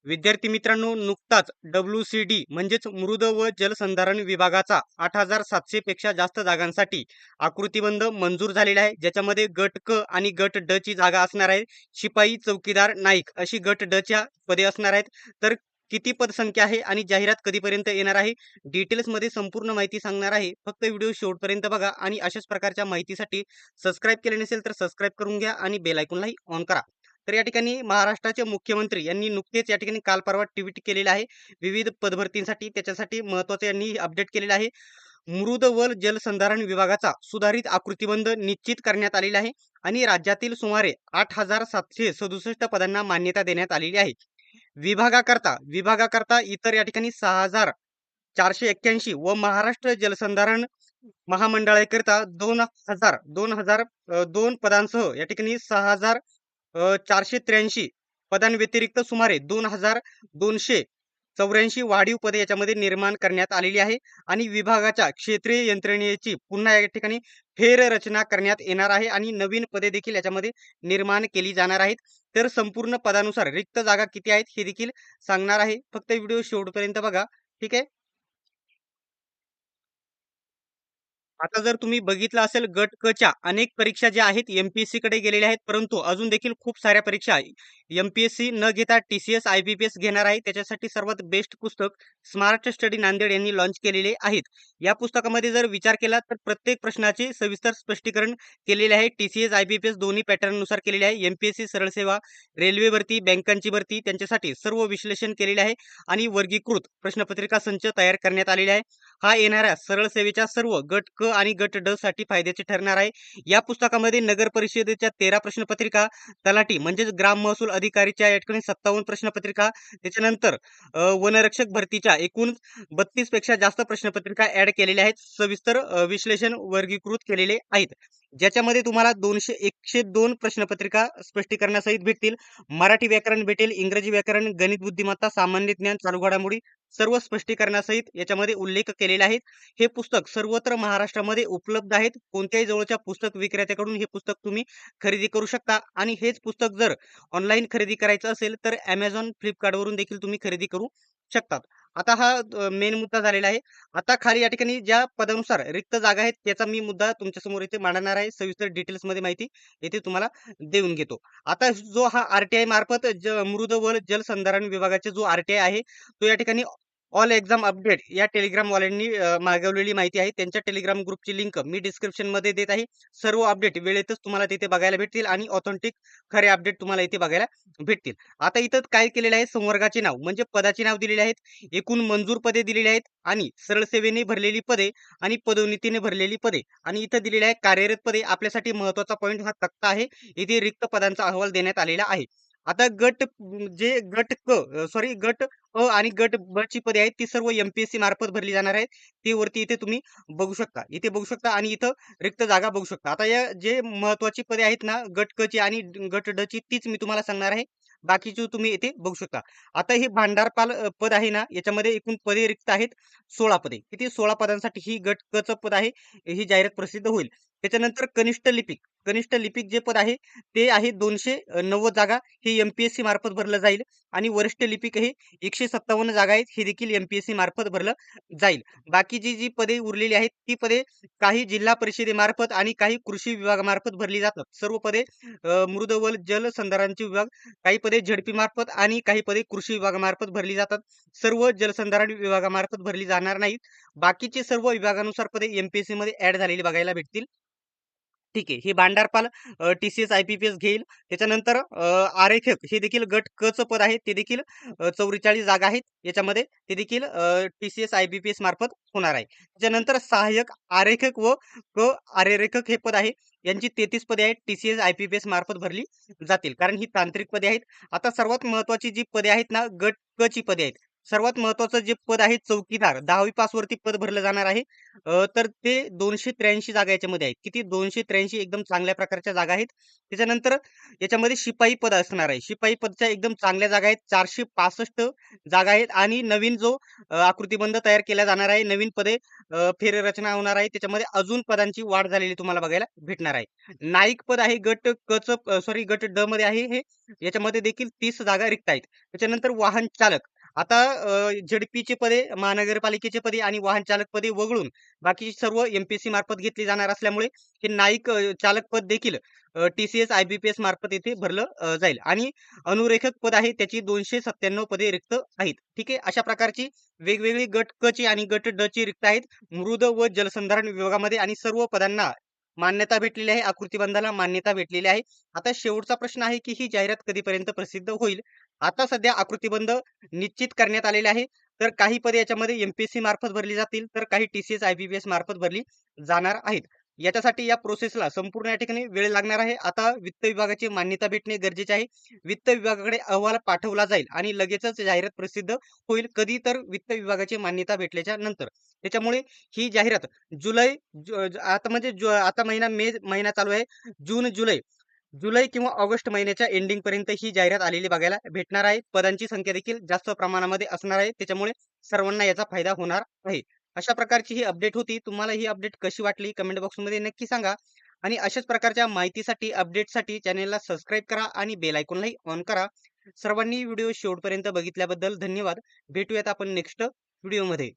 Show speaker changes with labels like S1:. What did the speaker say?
S1: विद्यार्थी मित्रांनो, नुकताच WCD म्हणजेच मृद व जलसंधारण विभागाचा 8,700 पेक्षा जास्त जागांसाठी आकृतिबंध मंजूर झालेला आहे. ज्याच्यामध्ये गट क आणि गट ड ची जागा असणार आहे. शिपाई, चौकीदार, नाईक अशी गट ड च्या पदे असणार आहेत. तर किती पदसंख्या आहे आणि जाहिरात कधीपर्यंत येणार आहे, डिटेल्समध्ये संपूर्ण माहिती सांगणार आहे. फक्त व्हिडिओ शेवटपर्यंत बघा आणि अशाच प्रकारच्या माहितीसाठी सबस्क्राईब केले नसेल तर सबस्क्राईब करून घ्या आणि बेल आयकॉनलाही ऑन करा. तर या ठिकाणी महाराष्ट्राचे मुख्यमंत्री यांनी नुकतेच या ठिकाणी काल परवा ट्विट केलेलं आहे विविध पदभरतींसाठी. त्याच्यासाठी महत्त्वाचं यांनी अपडेट केलेलं आहे. मृद व जलसंधारण विभागाचा सुधारित आकृतिबंध निश्चित करण्यात आलेला आहे आणि राज्यातील सुमारे 8,767 पदांना मान्यता देण्यात आलेली आहे. विभागाकरता इतर या ठिकाणी 6,481 व महाराष्ट्र जलसंधारण महामंडळाकरिता 2,000 पदांसह या ठिकाणी 6,483 पदांव्यतिरिक्त सुमारे 2,284 वाढीव पदे याच्यामध्ये निर्माण करण्यात आलेली आहे आणि विभागाच्या क्षेत्रीय यंत्रणेची पुन्हा या ठिकाणी फेररचना करण्यात येणार आहे आणि नवीन पदे देखील याच्यामध्ये निर्माण केली जाणार आहेत. तर संपूर्ण पदानुसार रिक्त जागा किती आहेत हे देखील सांगणार आहे. फक्त व्हिडिओ शेवटपर्यंत बघा. ठीक आहे. आता जर तुम्ही बघितलं असेल गट क च्या अनेक परीक्षा ज्या आहेत एमपीएससी कडे गेलेल्या आहेत, परंतु अजून देखील खूप साऱ्या परीक्षा एमपीएससी न घेता टीसीएस आयबीपीएस घेणार आहे. त्याच्यासाठी सर्वात बेस्ट पुस्तक स्मार्ट स्टडी नांदेड यांनी लॉन्च केलेले आहेत. या पुस्तकामध्ये जर विचार केला तर प्रत्येक प्रश्नाचे सविस्तर स्पष्टीकरण केलेले आहे. टीसीएस आयबीपीएस दोन्ही पॅटर्न नुसार केलेले आहे. एमपीएससी सरळ सेवा, रेल्वे भरती, बँकांची भरती त्यांच्यासाठी सर्व विश्लेषण केलेले आहे आणि वर्गीकृत प्रश्नपत्रिका संच तयार करण्यात आलेले आहे. हा येणाऱ्या सरळ सेवेच्या सर्व गट क आणि गट ड साठी फायद्याचे ठरणार आहे. या पुस्तकामध्ये नगर परिषदेच्या 13 प्रश्नपत्रिका, तलाठी म्हणजेच ग्राम महसूल अधिकारीच्या या ठिकाणी 57 प्रश्नपत्रिका, त्याच्यानंतर वनरक्षक भरतीच्या एकूण 32 पेक्षा जास्त प्रश्नपत्रिका ऍड केलेल्या आहेत. सविस्तर विश्लेषण वर्गीकृत केलेले आहेत. ज्याच्यामध्ये तुम्हाला 102 प्रश्नपत्रिका स्पष्टीकरणासहित भेटतील. मराठी व्याकरण भेटेल, इंग्रजी व्याकरण, गणित बुद्धिमत्ता, सामान्य ज्ञान, चालू घडामोडी सर्व स्पष्टीकरणासहित याच्यामध्ये उल्लेख केलेला आहे. हे पुस्तक सर्वत्र महाराष्ट्रामध्ये उपलब्ध आहेत. कोणत्याही जवळच्या पुस्तक विक्रेत्याकडून हे पुस्तक तुम्ही खरेदी करू शकता आणि हेच पुस्तक जर ऑनलाईन खरेदी करायचं असेल तर Amazon, Flipkart वरून देखील तुम्ही खरेदी करू शकतात. आता हा मेन मुद्दा झालेला आहे. आता खाली या ठिकाणी ज्या पदानुसार रिक्त जागा आहेत त्याचा मी मुद्दा तुमच्या समोर इथे मांडणार आहे. सविस्तर डिटेल्स मध्ये माहिती येथे तुम्हाला देऊन घेतो. आता जो हा आरटीआय मार्फत मृद व जलसंधारण विभागाचे जो आरटीआय आहे तो या ठिकाणी ऑल एक्झाम अपडेट या टेलिग्राम वाल्यांनी मागवलेली माहिती आहे. त्यांच्या टेलिग्राम ग्रुपची लिंक मी डिस्क्रिप्शन मध्ये देत आहे. सर्व अपडेट वेळेतच तुम्हाला तिथे बघायला भेटतील आणि ऑथेंटिक खरे अपडेट तुम्हाला इथे बघायला भेटतील. आता इथं काय केलेलं आहे, संवर्गाचे नाव म्हणजे पदाचे नाव दिलेले आहेत, एकूण मंजूर पदे दिलेली आहेत आणि सरळ सेवेने भरलेली पदे आणि पदोन्नतीने भरलेली पदे आणि इथं दिलेले आहे कार्यरत पदे. आपल्यासाठी महत्वाचा पॉईंट हा तक्ता आहे. इथे रिक्त पदांचा अहवाल देण्यात आलेला आहे. आता गट अ आणि गट ब ची पदे आहेत ती सर्व एमपीएससी मार्फत भरली जाणार आहेत. ती वरती इथे तुम्ही बघू शकता. इथे बघू शकता आणि इथं रिक्त जागा बघू शकता. आता या जे महत्वाची पदे आहेत ना गट क ची आणि गट ड ची तीच मी तुम्हाला सांगणार आहे. बाकीची तुम्ही इथे बघू शकता. आता हे भांडारपाल पद आहे ना याच्यामध्ये एकूण पदे रिक्त आहेत 16 पदे. किती 16 पदांसाठी ही गट क चं पद आहे. ही जाहिरात प्रसिद्ध होईल. त्याच्यानंतर कनिष्ठ लिपिक जे पद आहे ते आहे 290 जागा. हे एमपीएससी मार्फत भरलं जाईल आणि वरिष्ठ लिपिक हे 157 जागा आहेत. हे देखील एमपीएससी मार्फत भरलं जाईल. बाकीची जी पदे उरलेली आहेत ती पदे काही जिल्हा परिषदेमार्फत आणि काही कृषी विभागामार्फत भरली जातात. सर्व पदे मृद व जलसंधारणचे विभाग, काही पदे झडपी मार्फत आणि काही पदे कृषी विभागामार्फत भरली जातात. सर्व जलसंधारण विभागामार्फत भरली जाणार नाहीत. बाकीचे सर्व विभागानुसार पदे एमपीएससी मध्ये ऍड झालेली बघायला भेटतील. ठीक आहे. हे भांडारपाल टीसीएस आयपीपीएस घेईल. त्याच्यानंतर आरेखक हे देखील गट क चं पद आहे. ते देखील 44 जागा आहेत याच्यामध्ये. ते देखील टीसीएस आयबीपीएस मार्फत होणार आहे. त्याच्यानंतर सहाय्यक आरेखक व क आरेखक हे पद आहे. यांची 33 पदे आहेत. टीसीएस आयपीपीएस मार्फत भरली जातील कारण ही तांत्रिक पदे आहेत. आता सर्वात महत्वाची जी पदे आहेत ना गट क ची पदे आहेत. सर्वात महत्त्वाचं जे पद आहे चौकीदार 10वी पासवरती पद भरलं जाणार आहे. तर ते 283 जागा याच्यामध्ये आहेत. किती 283 एकदम चांगल्या प्रकारच्या जागा आहेत. त्याच्यानंतर याच्यामध्ये शिपाई पद असणार आहे. शिपाई पदच्या एकदम चांगल्या जागा आहेत. 465 जागा आहेत आणि नवीन जो आकृतिबंध तयार केला जाणार आहे. नवीन पदे फेररचना होणार आहे. त्याच्यामध्ये अजून पदांची वाढ झालेली तुम्हाला बघायला भेटणार आहे. नाईक पद आहे गट क चं सॉरी गट ड मध्ये आहे हे. याच्यामध्ये देखील 30 जागा रिक्त आहेत. त्याच्यानंतर वाहन चालक आता झेडपीची पदे, महानगरपालिकेची पदे आणि वाहन चालक पदे वगळून बाकीची सर्व एम-पी-एस-सी मार्फत घेतली जाणार असल्यामुळे हे नाईक चालक पद देखील टी-सी-एस, आय-बी-पी-एस मार्फत येथे भरलं जाईल आणि अनुरेखक पद आहे त्याची 297 पदे रिक्त आहेत. ठीक आहे. अशा प्रकारची वेगवेगळी गट क ची आणि गट ड ची रिक्त आहेत. मृद व जलसंधारण विभागामध्ये आणि सर्व पदांना मान्यता भेटलेली आहे. आकृतिबंधाला मान्यता भेटलेली आहे. आता शेवटचा प्रश्न आहे, की ही जाहिरात कधीपर्यंत प्रसिद्ध होईल? आता सध्या आकृतिबंध निश्चित करण्यात आलेले आहे. तर काही पदे याच्यामध्ये एम-पी-एस-सी मार्फत भरली जातील, तर काही टी-सी-एस, आय-बी-पी-एस मार्फत भरली जाणार आहेत. याच्यासाठी या प्रोसेसला संपूर्ण या ठिकाणी वेळ लागणार आहे. आता वित्त विभागाची मान्यता भेटणे गरजेचे आहे. वित्त विभागाकडे अहवाल पाठवला जाईल आणि लगेचच जाहिरात प्रसिद्ध होईल. कधी तर वित्त विभागाची मान्यता भेटल्याच्या नंतर. त्याच्यामुळे ही जाहिरात जुलै आता म्हणजे आता महिना मे महिना चालू आहे. जून, जुलै जुलै किंवा ऑगस्ट महिन्याच्या एंडिंग पर्यंत ही जाहिरात आलेली बघायला भेटणार आहे. पदांची संख्या देखील जास्त प्रमाणामध्ये असणार आहे. त्याच्यामुळे सर्वांना याचा फायदा होणार आहे. अशा प्रकारची ही अपडेट होती. तुम्हाला ही अपडेट कशी वाटली कमेंट बॉक्समध्ये नक्की सांगा. आणि अशाच प्रकारच्या माहितीसाठी, अपडेटसाठी चॅनेलला सबस्क्राईब करा आणि बेल आयकॉनलाही ऑन करा. सर्वांनी व्हिडिओ शेवटपर्यंत बघितल्याबद्दल धन्यवाद. भेटूयात आपण नेक्स्ट व्हिडिओमध्ये.